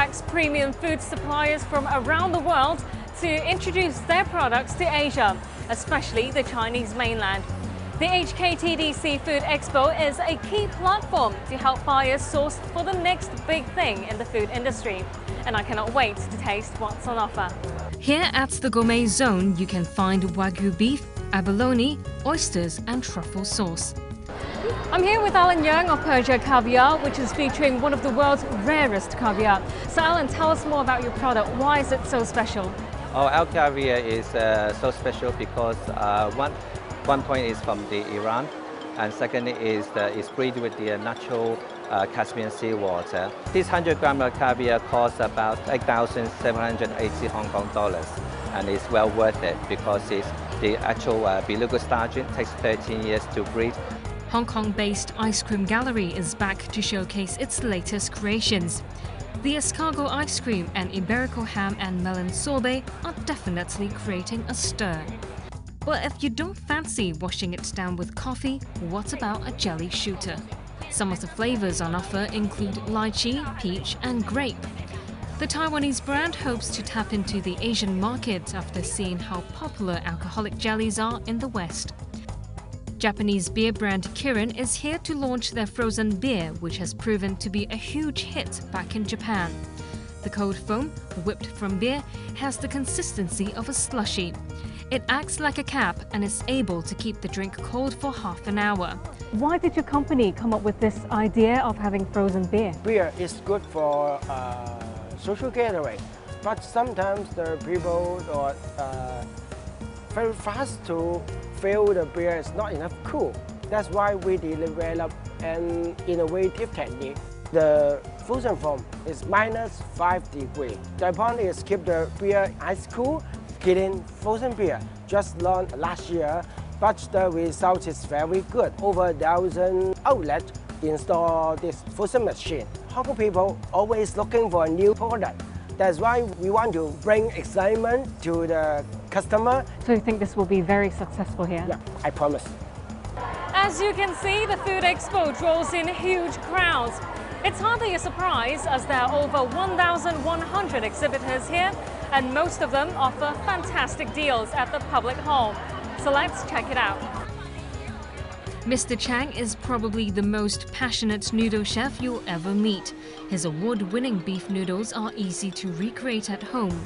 attracts premium food suppliers from around the world to introduce their products to Asia, especially the Chinese mainland. The HKTD Food Expo is a key platform to help buyers source for the next big thing in the food industry. And I cannot wait to taste what's on offer. Here at the Gourmet Zone, you can find Wagyu beef, abalone, oysters and truffle sauce. I'm here with Alan Young of Persia Caviar, which is featuring one of the world's rarest caviar. So Alan, tell us more about your product. Why is it so special? Our caviar is so special because one point is from Iran, and second is it's breeded with the natural Caspian sea water. This 100-gram of caviar costs about 8,780 Hong Kong dollars, and it's well worth it because it's the actual beluga sturgeon takes 13 years to breed. Hong Kong-based Ice Cream Gallery is back to showcase its latest creations. The escargot ice cream and Iberico ham and melon sorbet are definitely creating a stir. Well, if you don't fancy washing it down with coffee, what about a jelly shooter? Some of the flavors on offer include lychee, peach and grape. The Taiwanese brand hopes to tap into the Asian market after seeing how popular alcoholic jellies are in the West. Japanese beer brand Kirin is here to launch their frozen beer, which has proven to be a huge hit back in Japan. The cold foam, whipped from beer, has the consistency of a slushie. It acts like a cap and is able to keep the drink cold for half an hour. Why did your company come up with this idea of having frozen beer? Beer is good for social gathering, but sometimes the people are very fast to feel the beer is not enough cool. That's why we develop an innovative technique. The frozen foam is -5 degrees. The point is keep the beer ice cool. Kirin frozen beer just launched last year, but the result is very good. Over 1,000 outlets install this frozen machine. Hong Kong people always looking for a new product. That's why we want to bring excitement to the customer. So you think this will be very successful here? Yeah, I promise. As you can see, the Food Expo draws in huge crowds. It's hardly a surprise as there are over 1,100 exhibitors here, and most of them offer fantastic deals at the public hall. So let's check it out. Mr. Chang is probably the most passionate noodle chef you'll ever meet. His award-winning beef noodles are easy to recreate at home.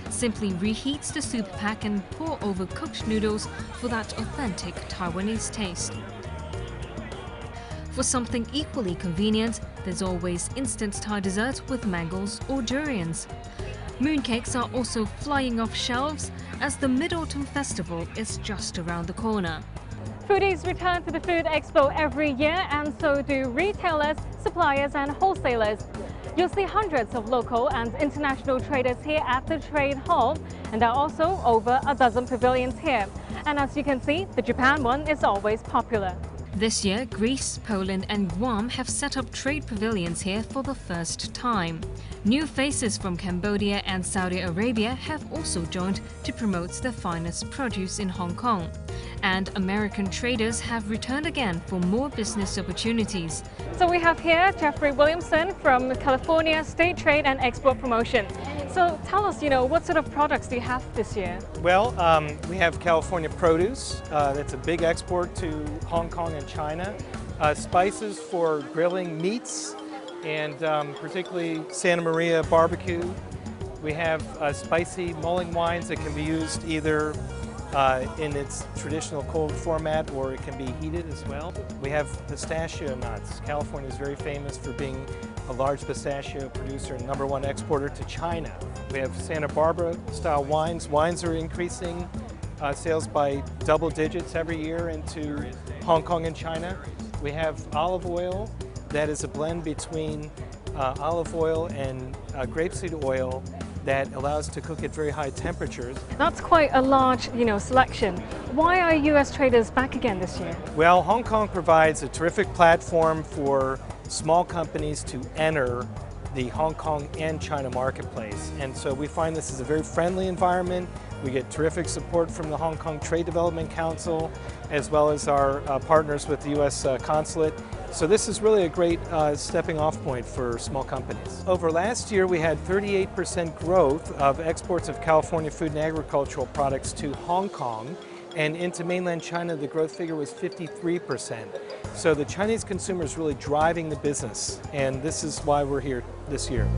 Simply reheats the soup pack and pour over cooked noodles for that authentic Taiwanese taste. For something equally convenient, there's always instant Thai dessert with mangoes or durians. Mooncakes are also flying off shelves as the Mid-Autumn Festival is just around the corner. Foodies return to the Food Expo every year, and so do retailers, suppliers and wholesalers. You'll see hundreds of local and international traders here at the Trade Hall, and there are also over a dozen pavilions here. And as you can see, the Japan one is always popular. This year, Greece, Poland and Guam have set up trade pavilions here for the first time. New faces from Cambodia and Saudi Arabia have also joined to promote the finest produce in Hong Kong. And American traders have returned again for more business opportunities. So we have here Jeffrey Williamson from California State Trade and Export Promotion. So tell us, what sort of products do you have this year? Well, we have California produce. That's a big export to Hong Kong and China. Spices for grilling meats, and particularly Santa Maria barbecue. We have spicy mulling wines that can be used either in its traditional cold format, or it can be heated as well. We have pistachio nuts. California is very famous for being a large pistachio producer and #1 exporter to China. We have Santa Barbara style wines. Wines are increasing sales by double digits every year into Hong Kong and China. We have olive oil that is a blend between olive oil and grapeseed oil that allows to cook at very high temperatures. That's quite a large, selection. Why are US traders back again this year? Well, Hong Kong provides a terrific platform for small companies to enter the Hong Kong and China marketplace. And so we find this is a very friendly environment. We get terrific support from the Hong Kong Trade Development Council, as well as our partners with the US Consulate. So this is really a great stepping off point for small companies. Over last year, we had 38% growth of exports of California food and agricultural products to Hong Kong, and into mainland China, the growth figure was 53%. So the Chinese consumer is really driving the business, and this is why we're here this year.